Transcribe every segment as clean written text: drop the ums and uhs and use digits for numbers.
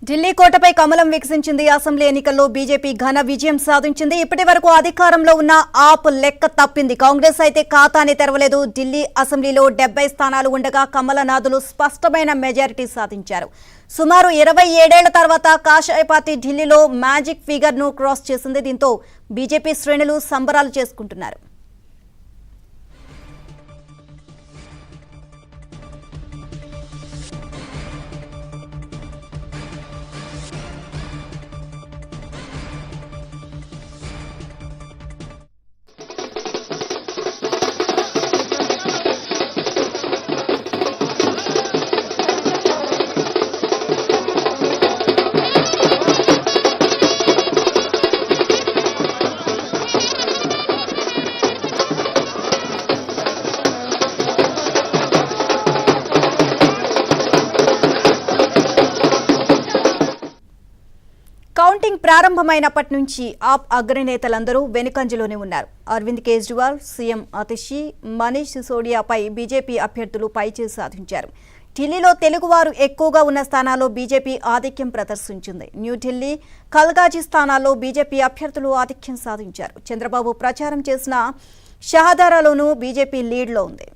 ఢిల్లీ కోటపై కమలం వికసించింది. అసెంబ్లీ ఎన్నికల్లో బీజేపీ ఘన విజయం సాధించింది. ఇప్పటివరకు అధికారంలో ఉన్న ఆప్ లెక్క తప్పింది. కాంగ్రెస్ అయితే ఖాతానే తెరవలేదు. ఢిల్లీ అసెంబ్లీలో 70 స్థానాలు ఉండగా కమలనాథులు స్పష్టమైన మెజారిటీ సాధించారు. సుమారు 27 ఏళ్ల తర్వాత కాషాయ పార్టీ ఢిల్లీలో మ్యాజిక్ ఫిగర్ ను క్రాస్ చేసింది. దీంతో బీజేపీ శ్రేణులు సంబరాలు చేసుకుంటున్నారు. కౌంటింగ్ ప్రారంభమైనప్పటి నుంచి ఆప్ అగ్రనేతలందరూ వెనుకంజలోనే ఉన్నారు. అరవింద్ కేజ్రీవాల్, సీఎం అతిషి, మనీష్ సిసోడియాపై బీజేపీ అభ్యర్థులు పైచేయి సాధించారు. ఢిల్లీలో తెలుగువారు ఎక్కువగా ఉన్న స్థానాల్లో బీజేపీ ఆధిక్యం ప్రదర్శించింది. న్యూఢిల్లీ, కల్గాజీ స్థానాల్లో బీజేపీ అభ్యర్థులు ఆధిక్యం సాధించారు. చంద్రబాబు ప్రచారం చేసిన షహదారాలోనూ బీజేపీ లీడ్లో ఉంది.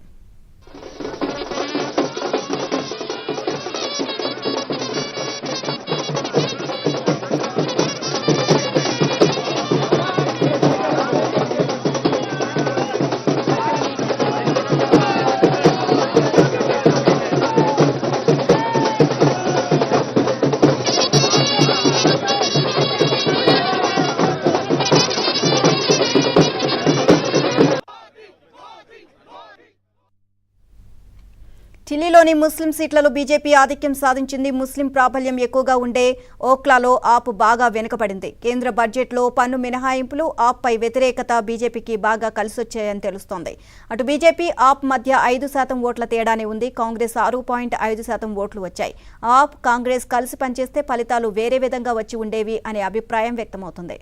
ఢిల్లీలోని ముస్లిం సీట్లలో బీజేపీ ఆధిక్యం సాధించింది. ముస్లిం ప్రాబల్యం ఎక్కువగా ఉండే ఓఖ్లాలో ఆప్ బాగా వెనుకబడింది. కేంద్ర బడ్జెట్లో పన్ను మినహాయింపులు ఆప్పై వ్యతిరేకత బీజేపీకి బాగా కలిసొచ్చాయని తెలుస్తోంది. అటు బీజేపీ ఆప్ మధ్య 5% ఓట్ల తేడానే ఉంది. కాంగ్రెస్ 6.5% ఓట్లు వచ్చాయి. ఆప్, కాంగ్రెస్ కలిసి పనిచేస్తే ఫలితాలు వేరే విధంగా వచ్చి ఉండేవి అనే అభిప్రాయం వ్యక్తమవుతుంది.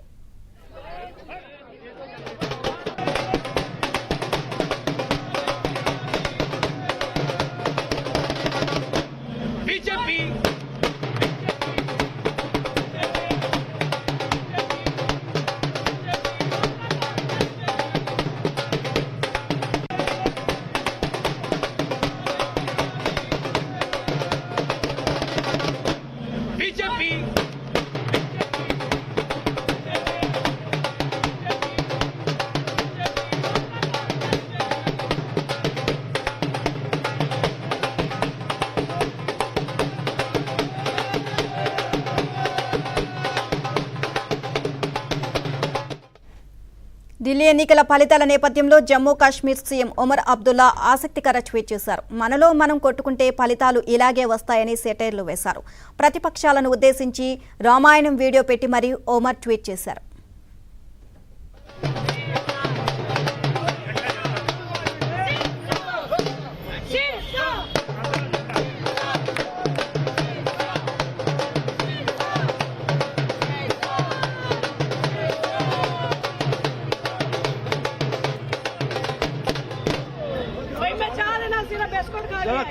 ఢిల్లీ ఎన్నికల ఫలితాల నేపథ్యంలో జమ్మూ కాశ్మీర్ సీఎం ఒమర్ అబ్దుల్లా ఆసక్తికర ట్వీట్ చేశారు. మనలో మనం కొట్టుకుంటే ఫలితాలు ఇలాగే వస్తాయని సెటైర్లు వేశారు. ప్రతిపక్షాలను ఉద్దేశించి రామాయణం వీడియో పెట్టి మరీ ఒమర్ ట్వీట్ చేశారు.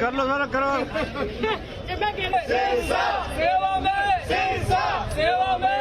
कर लो जरा करो सेवा में सेवा में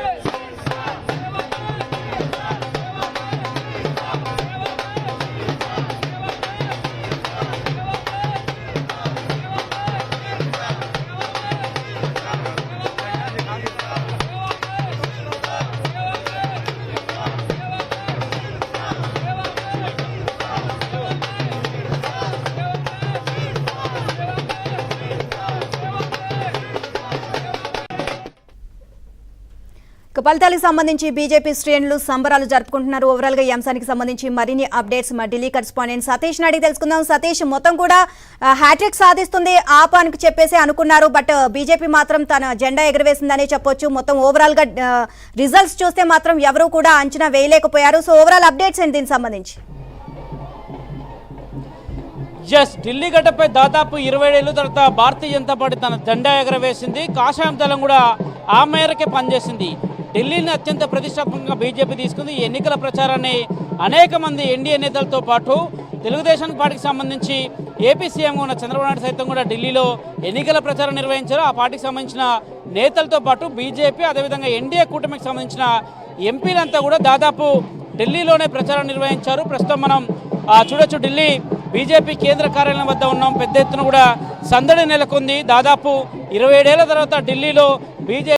ఫలితాలకు సంబంధించి బీజేపీ శ్రేణులు సంబరాలు జరుపుకుంటున్నారు. ఓవరాల్ గా ఈ అంశానికి సంబంధించి మరిన్ని అప్డేట్స్ మా ఢిల్లీ కరెస్పాండెంట్ సతీష్ అడిగి తెలుసుకుందాం. సతీష్, మొత్తం కూడా హ్యాట్రిక్ సాధిస్తుంది ఆప్ అని చెప్పేసి అనుకున్నారు. బట్ బీజేపీ మాత్రం తన జెండా ఎగరవేసిందనే చెప్పొచ్చు. మొత్తం ఓవరాల్ గా రిజల్ట్స్ చూస్తే మాత్రం ఎవరూ కూడా అంచనా వేయలేకపోయారు. సో ఓవరాల్ అప్డేట్స్ ఏంటి దీనికి సంబంధించి? ఢిల్లీ గడ్డపై దాదాపు 27 ఏళ్ల తర్వాత భారతీయ జనతా పార్టీ తన జెండా ఎగరవేసింది. కాషాయం దళం కూడా ఆ మేరకే పనిచేసింది. ఢిల్లీని అత్యంత ప్రతిష్టాత్మకంగా బీజేపీ తీసుకుంది. ఈ ఎన్నికల ప్రచారాన్ని అనేక మంది ఎన్డీఏ నేతలతో పాటు తెలుగుదేశం పార్టీకి సంబంధించి ఏపీ సీఎంగా ఉన్న చంద్రబాబు నాయుడు సైతం కూడా ఢిల్లీలో ఎన్నికల ప్రచారం నిర్వహించారు. ఆ పార్టీకి సంబంధించిన నేతలతో పాటు బీజేపీ అదేవిధంగా ఎన్డీఏ కూటమికి సంబంధించిన ఎంపీలంతా కూడా దాదాపు ఢిల్లీలోనే ప్రచారం నిర్వహించారు. ప్రస్తుతం మనం చూడొచ్చు, ఢిల్లీ బీజేపీ కేంద్ర కార్యాలయం వద్ద ఉన్నాం. పెద్ద ఎత్తున కూడా సందడి నెలకొంది. దాదాపు 27 ఏళ్ల తర్వాత ఢిల్లీలో బీజేపీ